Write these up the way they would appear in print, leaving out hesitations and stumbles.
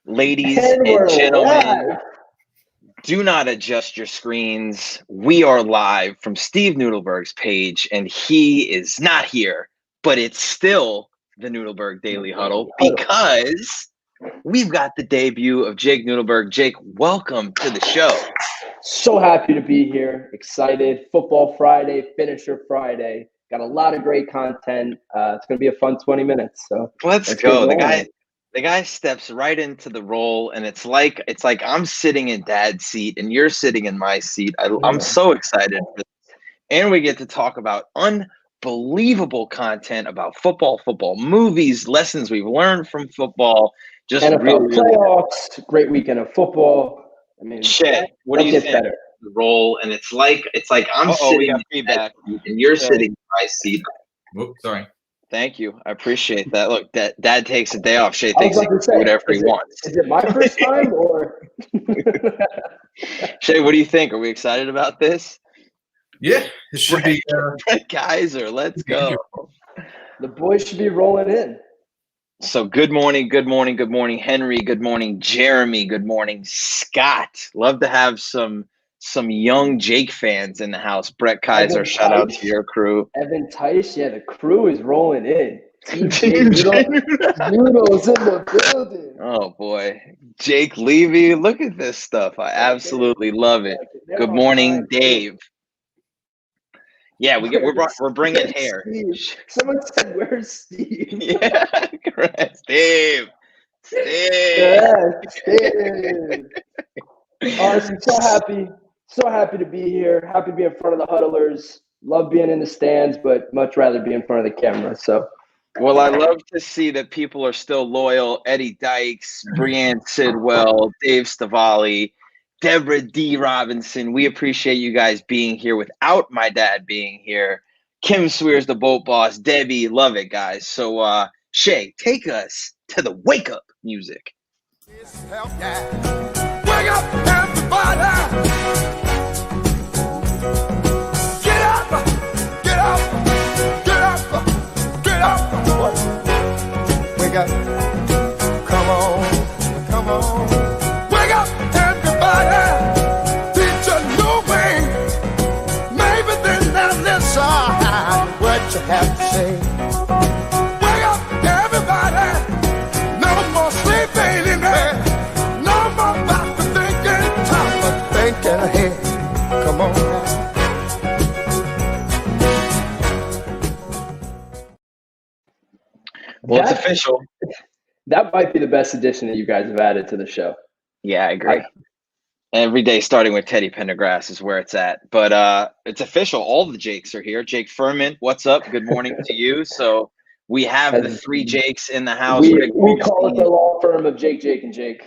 Ladies And and we're gentlemen, live. do not adjust your screens. We are live from Steve Nudelberg's page, and he is not here, but it's still the Nudelberg Daily Huddle because we've got the debut of Jake Nudelberg. Jake, welcome to the show. So happy to be here. Excited. Football Friday, Finisher Friday. Got a lot of great content. It's going to be a fun 20 minutes. So let's go. The guy steps right into the role, and it's like I'm sitting in Dad's seat and you're sitting in my seat. I'm so excited for this. And we get to talk about unbelievable content about football movies, lessons we've learned from football. Just NFL playoffs, great weekend of football. I mean, Shay, what do you think? Better. The role, and it's like I'm sitting in feedback and you're sitting in my seat. Whoops, sorry. Thank you. I appreciate that. Look, Dad takes a day off. Shay thinks he can do whatever he wants. Is it my first time or? Shay, what do you think? Are we excited about this? Yeah, it should be. Geyser, let's go. The boys should be rolling in. So good morning, Henry. Good morning, Jeremy. Good morning, Scott. Love to have some young Jake fans in the house. Brett Kaiser, shout out to your crew. Evan Tice, yeah, the crew is rolling in. Noodles in the building. Oh boy, Jake Levy, look at this stuff. I absolutely love it. Good morning, Dave. Yeah, we're bringing hair. Steve. Someone said, "Where's Steve?" Yeah, correct. Steve. Yeah, Steve. Honestly, so happy to be here. Happy to be in front of the huddlers. Love being in the stands, but much rather be in front of the camera. So, well, I love to see that people are still loyal. Eddie Dykes, Brianne Sidwell, Dave Stavali, Deborah D. Robinson. We appreciate you guys being here without my dad being here. Kim Swears, the boat boss. Debbie, love it, guys. So, Shay, take us to the wake up music. Wake up, everybody! Get up! Get up! Get up! Get up! Wake up! Come on! Come on! Wake up, everybody! Teach a new way. Maybe then they'll listen what you have to say. Wake up, everybody! No more sleeping in there. No more about to thinking, time for thinking ahead. Come on now. Well, it's official. That might be the best addition that you guys have added to the show. Yeah, I agree. Every day starting with Teddy Pendergrass is where it's at. But it's official. All the Jakes are here. Jake Furman, what's up? Good morning to you. So we have the three Jakes in the house. We call it the law firm of Jake, and Jake.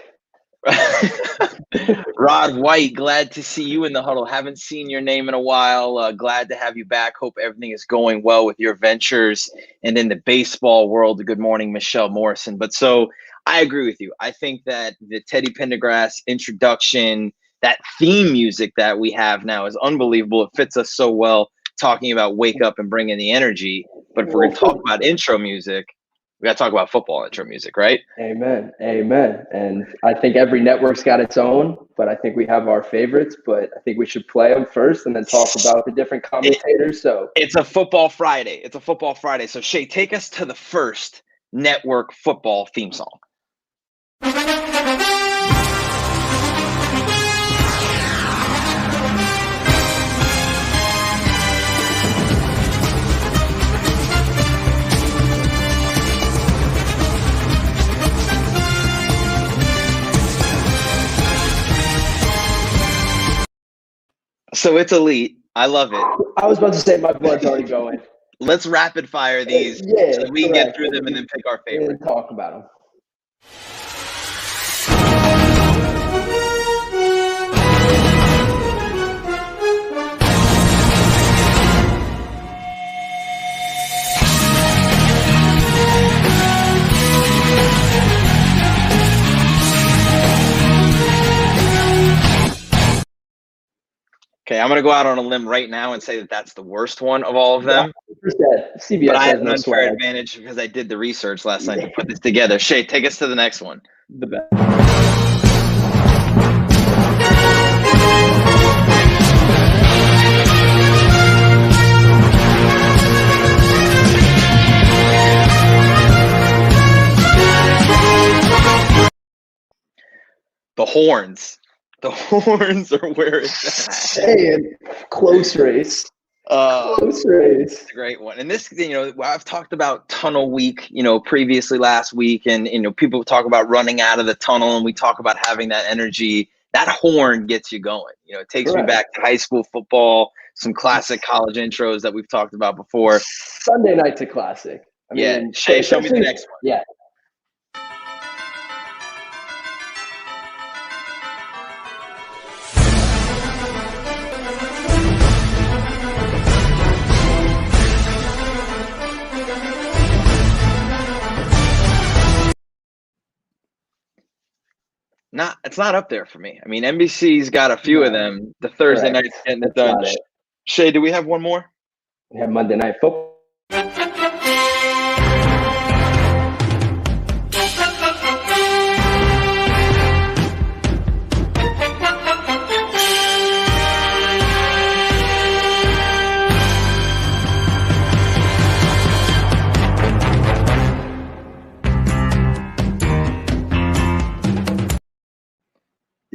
Rod White, glad to see you in the huddle. Haven't seen your name in a while. Glad to have you back. Hope everything is going well with your ventures and in the baseball world. Good morning, Michelle Morrison. But so I agree with you. I think that the Teddy Pendergrass introduction, that theme music that we have now is unbelievable. It fits us so well, talking about wake up and bring in the energy. But if we're going to talk about intro music, we got to talk about football intro music, right? Amen. And I think every network's got its own, but I think we have our favorites. But I think we should play them first and then talk about the different commentators. So it's a football Friday. So Shay, take us to the first network football theme song. So it's elite. I love it. I was about to say my blood's already going. Let's rapid fire these so we can get through them and then pick our favorite. And talk about them. Okay, Okay, I'm going to go out on a limb right now and say that that's the worst one of all of them. 100%. CBS But I has have an no unfair swag. advantage because I did the research last night to put this together. Shay, take us to the next one. The best. The horns. The horns are where it's at. Saying close race. Close race. It's a great one. And this, I've talked about tunnel week, previously last week, and people talk about running out of the tunnel, and we talk about having that energy. That horn gets you going. It takes me back to high school football, some classic college intros that we've talked about before. Sunday night's a classic. I mean, Shay, show me the next one. Yeah. It's not up there for me. I mean, NBC's got a few of them. The Thursday night's getting it done. Shay, do we have one more? We have Monday Night Football.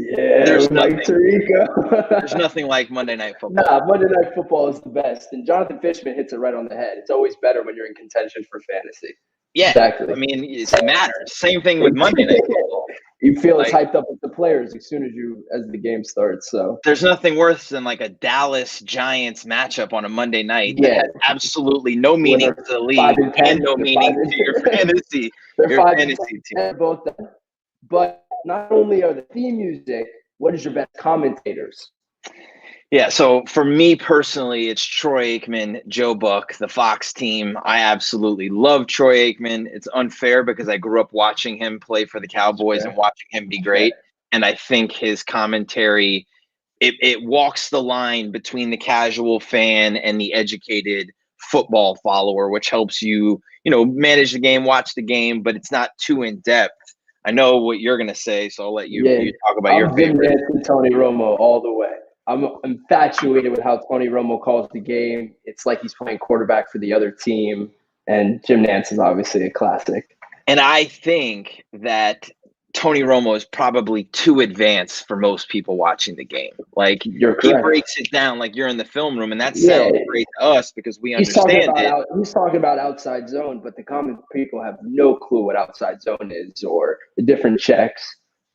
There's nothing. Tirico. There's nothing like Monday Night Football. Nah, Monday Night Football is the best. And Jonathan Fishman hits it right on the head. It's always better when you're in contention for fantasy. Yeah, exactly. I mean, it matters. Same thing with Monday Night Football. You feel as hyped up with the players as soon as the game starts. So there's nothing worse than like a Dallas Giants matchup on a Monday night that has absolutely no meaning to the league and no meaning to your fantasy. Team. Both them. But not only are the theme music, what is your best commentators? Yeah, so for me personally, it's Troy Aikman, Joe Buck, the Fox team. I absolutely love Troy Aikman. It's unfair because I grew up watching him play for the Cowboys and watching him be great. And I think his commentary, it walks the line between the casual fan and the educated football follower, which helps you, manage the game, watch the game, but it's not too in-depth. I know what you're going to say, so I'll let you talk about your favorite. Tony Romo all the way. I'm infatuated with how Tony Romo calls the game. It's like he's playing quarterback for the other team. And Jim Nantz is obviously a classic. And I think that Tony Romo is probably too advanced for most people watching the game. Like, he breaks it down like you're in the film room, and that sounds great to us because we understand it. He's talking about outside zone, but the common people have no clue what outside zone is or the different checks.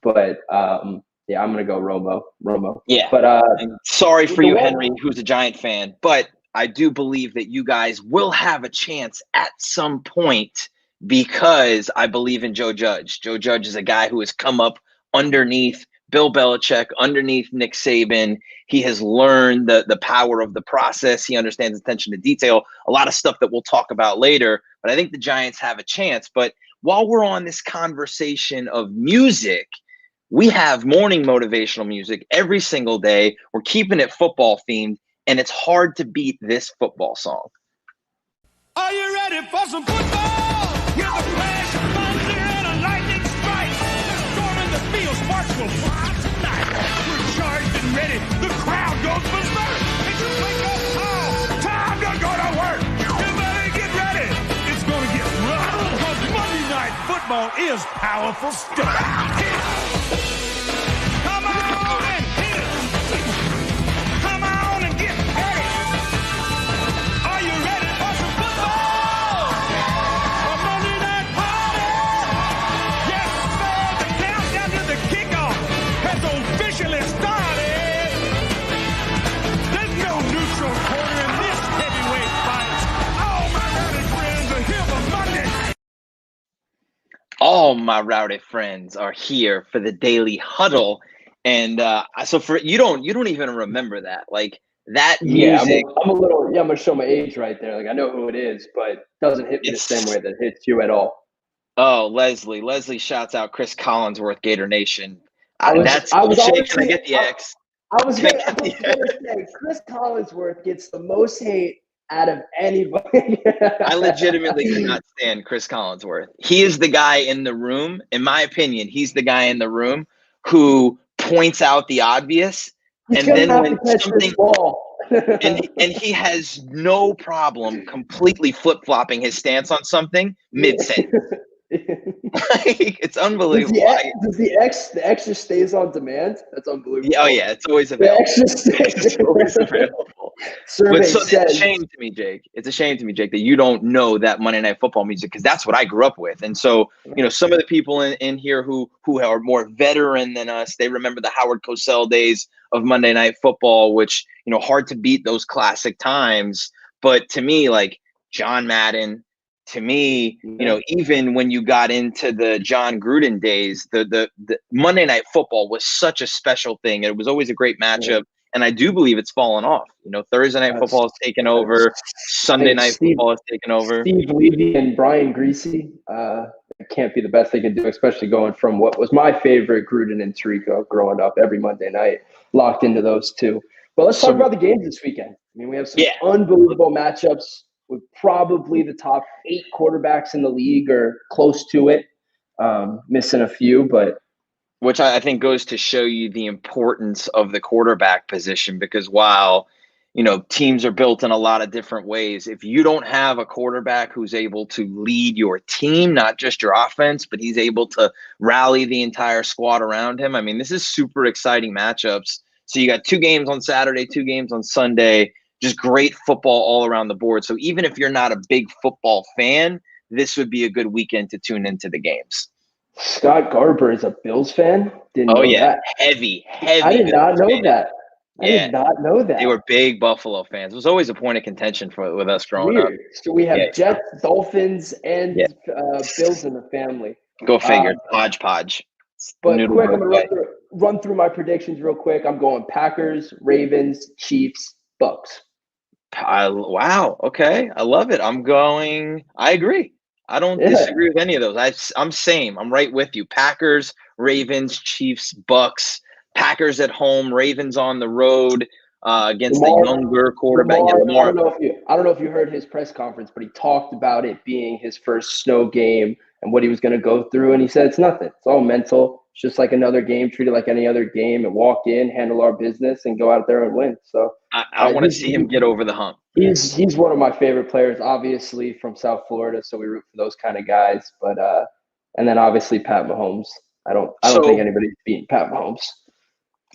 But I'm gonna go Romo. Yeah, but sorry for you, Henry, who's a Giant fan, but I do believe that you guys will have a chance at some point because I believe in Joe Judge. Joe Judge is a guy who has come up underneath Bill Belichick, underneath Nick Saban. He has learned the power of the process. He understands attention to detail, a lot of stuff that we'll talk about later. But I think the Giants have a chance. But while we're on this conversation of music, we have morning motivational music every single day. We're keeping it football themed, and it's hard to beat this football song. Are you ready for some football? Hear the flash of thunder and a lightning strike. Storming the field, sparks will fly tonight. We're charged and ready. The crowd goes berserk. It's a wake-up call. Time to go to work. Everybody get ready. It's going to get rough because Monday Night Football is powerful stuff. Come on and hit it. Come on and get ready. Are you ready for some football? A Monday night party? Yes, sir. The countdown to the kickoff has officially started. There's no neutral corner in this heavyweight fight. All my rowdy friends are here for Monday. All my rowdy friends are here for the daily huddle. And so for you don't even remember that. Like that music. I'm gonna show my age right there. Like I know who it is, but it doesn't hit me the same way that it hits you at all. Oh, Leslie shouts out Chris Collinsworth, Gator Nation. Can I get the X? I was gonna say Chris Collinsworth gets the most hate out of anybody. I legitimately cannot stand Chris Collinsworth. He is the guy in the room, in my opinion, he's the guy in the room who points out the obvious. He's And gonna then have when to catch something this ball. and he has no problem completely flip-flopping his stance on something mid-sentence. Like, it's unbelievable. Does the X just stays on demand? That's unbelievable. Oh yeah, it's always available. It's always available. But so it's a shame to me, Jake. It's a shame to me, Jake, that you don't know that Monday Night Football music, because that's what I grew up with. And so, some of the people in here who are more veteran than us, they remember the Howard Cosell days of Monday Night Football, which, hard to beat those classic times. But to me, like John Madden, to me, even when you got into the John Gruden days, the Monday Night Football was such a special thing. It was always a great matchup. And I do believe it's fallen off. Thursday Night Football has taken over. Sunday Night Football has taken over. Steve Levy and Brian Greasy. It can't be the best they can do, especially going from what was my favorite, Gruden and Tirico, growing up every Monday night, locked into those two. But let's talk about the games this weekend. We have some unbelievable matchups with probably the top 8 quarterbacks in the league or close to it. Missing a few, but which I think goes to show you the importance of the quarterback position, because while, teams are built in a lot of different ways, if you don't have a quarterback who's able to lead your team, not just your offense, but he's able to rally the entire squad around him. I mean, this is super exciting matchups. So you got 2 games on Saturday, 2 games on Sunday, just great football all around the board. So even if you're not a big football fan, this would be a good weekend to tune into the games. Scott Garber is a Bills fan? Didn't know that. Heavy. I did not know that. I did not know that. They were big Buffalo fans. It was always a point of contention with us growing up. So we have Jets, Dolphins, and Bills in the family. Go figure. Hodgepodge. But quick, I'm going to run through my predictions real quick. I'm going Packers, Ravens, Chiefs, Bucks. Wow. Okay. I love it. I agree. I don't disagree with any of those. I'm same. I'm right with you. Packers, Ravens, Chiefs, Bucks. Packers at home, Ravens on the road against the younger quarterback. Lamar. I don't know if you heard his press conference, but he talked about it being his first snow game and what he was going to go through. And he said, it's nothing. It's all mental. It's just like another game, treat it like any other game, and walk in, handle our business, and go out there and win. So I want to see him get over the hump. He's one of my favorite players, obviously from South Florida, so we root for those kind of guys. But and then obviously Pat Mahomes. I don't think anybody's beating Pat Mahomes.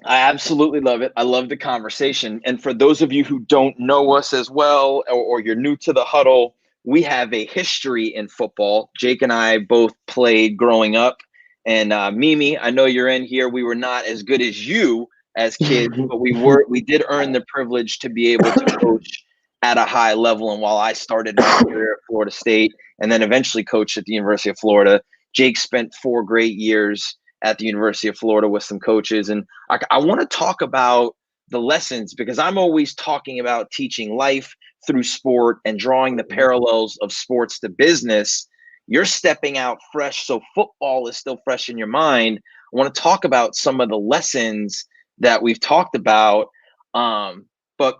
I absolutely love it. I love the conversation. And for those of you who don't know us as well, or you're new to the Huddle, we have a history in football. Jake and I both played growing up. And Mimi, I know you're in here. We were not as good as you as kids, but we did earn the privilege to be able to coach at a high level. And while I started my career at Florida State and then eventually coached at the University of Florida, Jake spent 4 great years at the University of Florida with some coaches. And I want to talk about the lessons, because I'm always talking about teaching life through sport and drawing the parallels of sports to business. You're stepping out fresh, so football is still fresh in your mind. I want to talk about some of the lessons that we've talked about. But,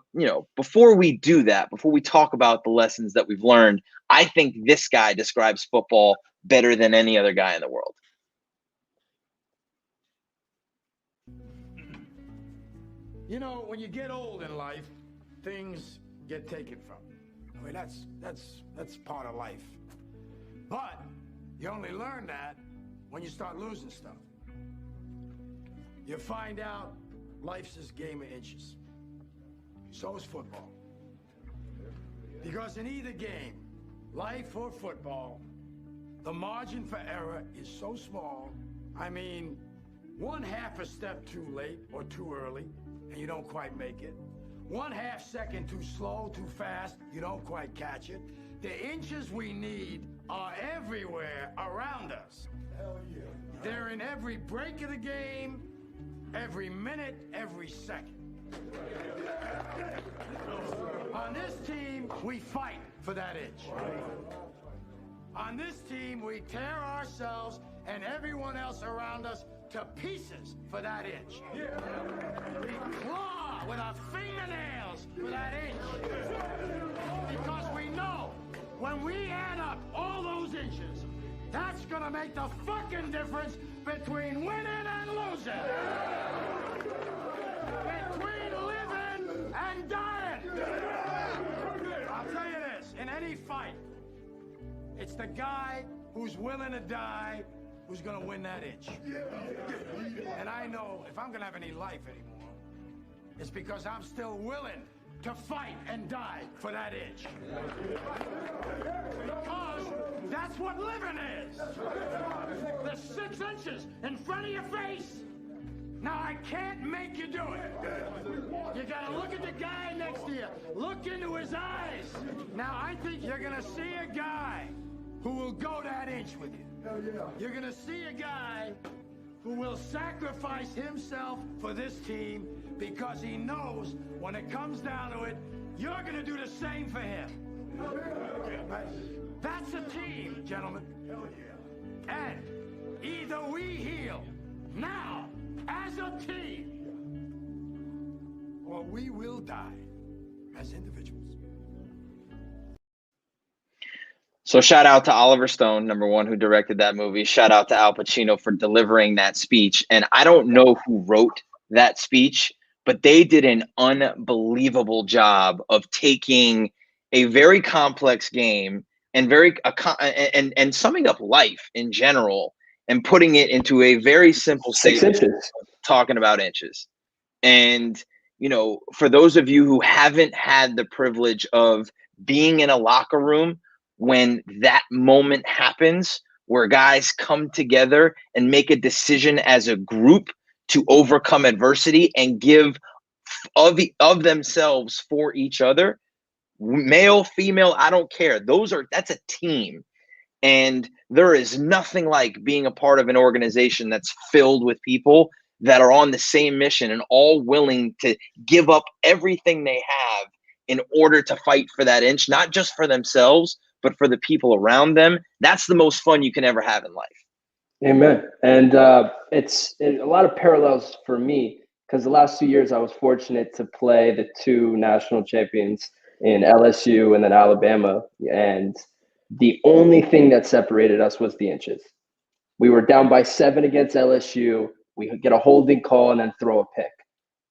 before we do that, before we talk about the lessons that we've learned, I think this guy describes football better than any other guy in the world. When you get old in life, things get taken from you. I mean, that's part of life. But you only learn that when you start losing stuff. You find out life's this game of inches. So is football. Because in either game, life or football, the margin for error is so small. I mean, 1/2 a step too late or too early, and you don't quite make it. 1/2 second too slow, too fast, you don't quite catch it. The inches we need are everywhere around us. Hell yeah. They're in every break of the game, every minute, every second. On this team, we fight for that inch. On this team, we tear ourselves and everyone else around us to pieces for that inch. We claw with our fingernails for that inch. Because we know when we add up all those inches, that's gonna make the fucking difference between winning and losing. Between living and dying. I'll tell you this, in any fight, it's the guy who's willing to die who's gonna win that inch. And I know if I'm gonna have any life anymore, it's because I'm still willing to fight and die for that inch. Because that's what living is. The 6 inches in front of your face. Now I can't make you do it. You gotta look at the guy next to you. Look into his eyes. Now I think you're gonna see a guy who will go that inch with you. You're gonna see a guy who will sacrifice himself for this team because he knows when it comes down to it, you're gonna do the same for him. That's a team, gentlemen. And either we heal now as a team, or we will die as individuals. So shout out to Oliver Stone, number one, who directed that movie. Shout out to Al Pacino for delivering that speech. And I don't know who wrote that speech, but they did an unbelievable job of taking a very complex game and and summing up life in general and putting it into a very simple 6 statement, inches. talking about inches. And, you know, for those of you who haven't had the privilege of being in a locker room when that moment happens where guys come together and make a decision as a group to overcome adversity and give of themselves for each other, male, female, I don't care. That's a team. And there is nothing like being a part of an organization that's filled with people that are on the same mission and all willing to give up everything they have in order to fight for that inch, not just for themselves, but for the people around them. That's the most fun you can ever have in life. Amen. And it's a lot of parallels for me because the last 2 years I was fortunate to play the 2 national champions in LSU and then Alabama. And the only thing that separated us was the inches. We were down by 7 against LSU. We get a holding call and then throw a pick.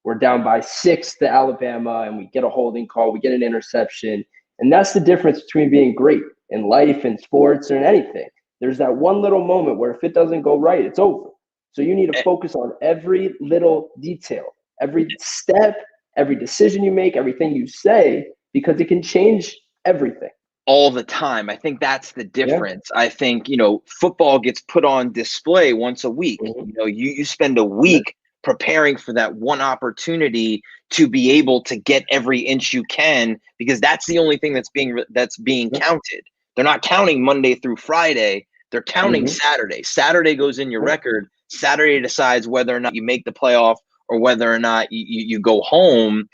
We're down by 6 to Alabama and we get a holding call. We get an interception. And that's the difference between being great in life and sports or in anything. There's that one little moment where if it doesn't go right, it's over. So you need to focus on every little detail, every step, every decision you make, everything you say, because it can change everything. All the time. I think that's the difference. Yeah. I think, you know, football gets put on display once a week. Mm-hmm. You know, you spend a week preparing for that one opportunity to be able to get every inch you can, because that's the only thing that's being counted. They're not counting Monday through Friday. They're counting Saturday. Saturday goes in your record. Saturday decides whether or not you make the playoff or whether or not you go home.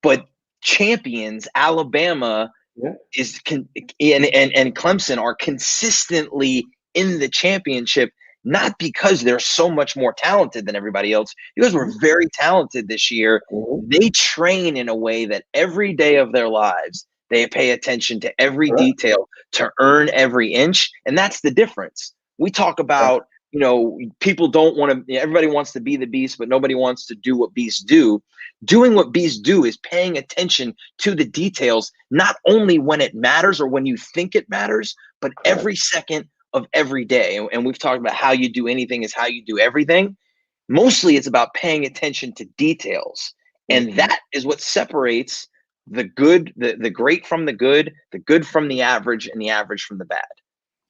But champions, Alabama and Clemson are consistently in the championship, not because they're so much more talented than everybody else, because we're very talented this year. They train in a way that every day of their lives, they pay attention to every detail to earn every inch. And that's the difference. We talk about, you know, people don't want to, everybody wants to be the beast, but nobody wants to do what beasts do. Doing what beasts do is paying attention to the details, not only when it matters or when you think it matters, but every second of every day. And we've talked about how you do anything is how you do everything. Mostly it's about paying attention to details. And that is what separates the good, the great from the good from the average, and the average from the bad.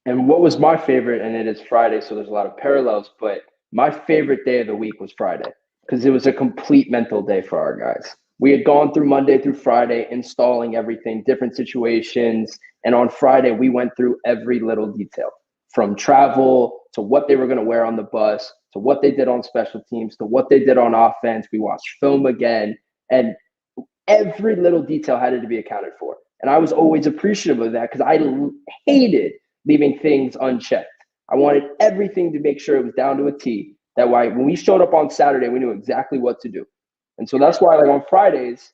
And what was my favorite, and it is Friday, so there's a lot of parallels, but my favorite day of the week was Friday because it was a complete mental day for our guys. We had gone through Monday through Friday, installing everything, different situations. And on Friday, we went through every little detail, from travel to what they were going to wear on the bus, to what they did on special teams, to what they did on offense. We watched film again, and every little detail had to be accounted for. And I was always appreciative of that because I hated leaving things unchecked. I wanted everything to make sure it was down to a T. That way, when we showed up on Saturday, we knew exactly what to do. And so that's why, like, on Fridays,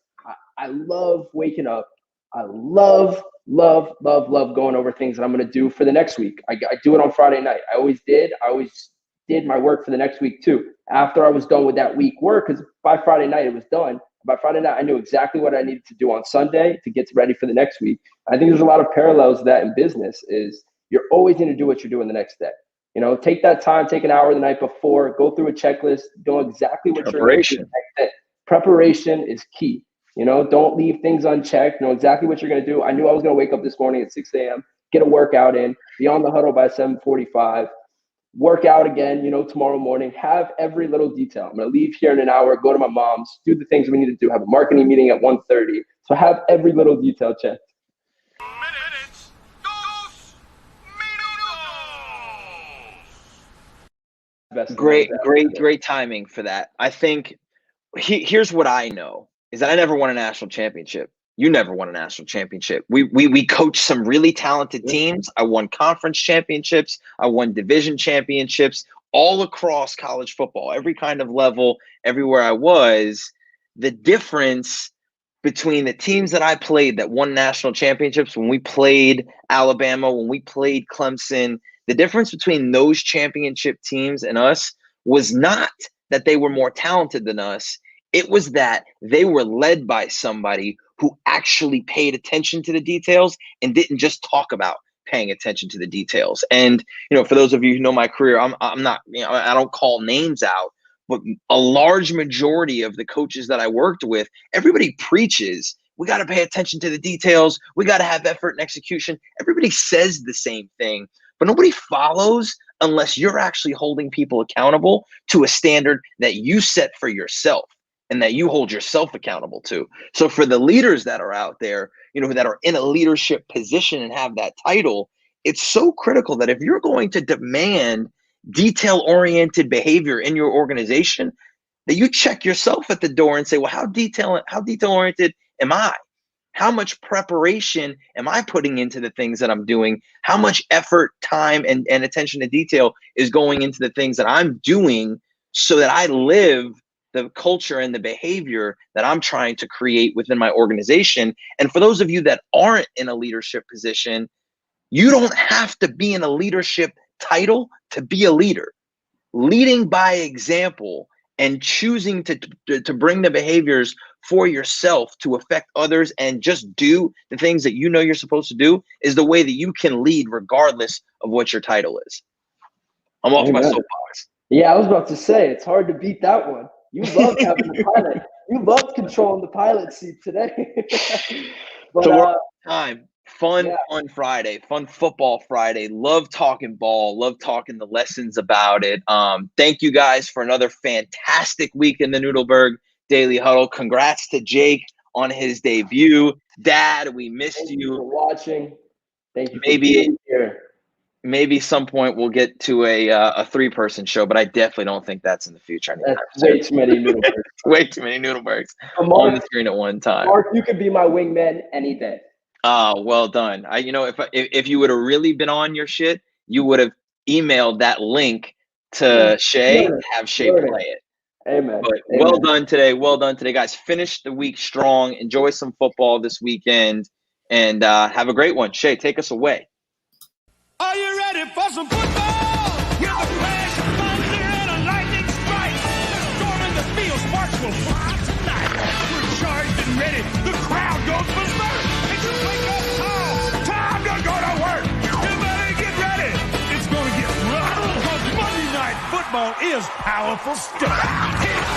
I love waking up. I love going over things that I'm going to do for the next week. I do it on Friday night. I always did my work for the next week too. After I was done with that week work, because by Friday night it was done. By Friday night, I knew exactly what I needed to do on Sunday to get ready for the next week. I think there's a lot of parallels to that in business. Is you're always going to do what you're doing the next day. You know, take that time, take an hour the night before, go through a checklist, know exactly what you're going to do the next day. Preparation is key. You know, don't leave things unchecked. Know exactly what you're going to do. I knew I was going to wake up this morning at 6 a.m., get a workout in, be on the huddle by 7:45, work out again, you know, tomorrow morning, have every little detail. I'm going to leave here in an hour, go to my mom's, do the things we need to do, have a marketing meeting at 1:30. So have every little detail checked. Great timing for that. I think here's what I know is that I never won a national championship. You never won a national championship. We coached some really talented teams. I won conference championships. I won division championships all across college football, every kind of level, everywhere I was. The difference between the teams that I played that won national championships, when we played Alabama, when we played Clemson, the difference between those championship teams and us was not that they were more talented than us. It was that they were led by somebody who actually paid attention to the details and didn't just talk about paying attention to the details. And, you know, for those of you who know my career, I'm not, you know, I don't call names out, but a large majority of the coaches that I worked with, everybody preaches, we got to pay attention to the details. We got to have effort and execution. Everybody says the same thing, but nobody follows unless you're actually holding people accountable to a standard that you set for yourself and that you hold yourself accountable to. So for the leaders that are out there, you know, that are in a leadership position and have that title, it's so critical that if you're going to demand detail-oriented behavior in your organization, that you check yourself at the door and say, well, how detail-oriented am I? How much preparation am I putting into the things that I'm doing? How much effort, time, and attention to detail is going into the things that I'm doing so that I live the culture and the behavior that I'm trying to create within my organization? And for those of you that aren't in a leadership position, you don't have to be in a leadership title to be a leader. Leading by example and choosing to bring the behaviors for yourself to affect others and just do the things that you know you're supposed to do is the way that you can lead regardless of what your title is. I'm off my soapbox. Yeah, I was about to say, it's hard to beat that one. You loved having the pilot. You loved controlling the pilot seat today. But, so we're time. Fun Friday, fun football Friday. Love talking ball. Love talking the lessons about it. Thank you guys for another fantastic week in the Nudelberg Daily Huddle. Congrats to Jake on his debut. Dad, we missed Thank you for watching. Thank you for being here. Maybe some point we'll get to a 3-person show, but I definitely don't think that's in the future. That's way too many Nudelbergs. Way too many Nudelbergs Mark, on the screen at one time. Mark, you could be my wingman any day. Well done. If you would have really been on your shit, you would have emailed that link to Shay and have Shay play it. Amen. But well done today. Well done today, guys. Finish the week strong. Enjoy some football this weekend and have a great one. Shay, take us away. Are you ready for some football? With a flash of thunder and a lightning strike. Storming the field, sparks will fly tonight. We're charged and ready. The crowd goes berserk. It's a wake-up call. Time to go to work. You better get ready. It's going to get rough. Because Monday Night Football is powerful stuff.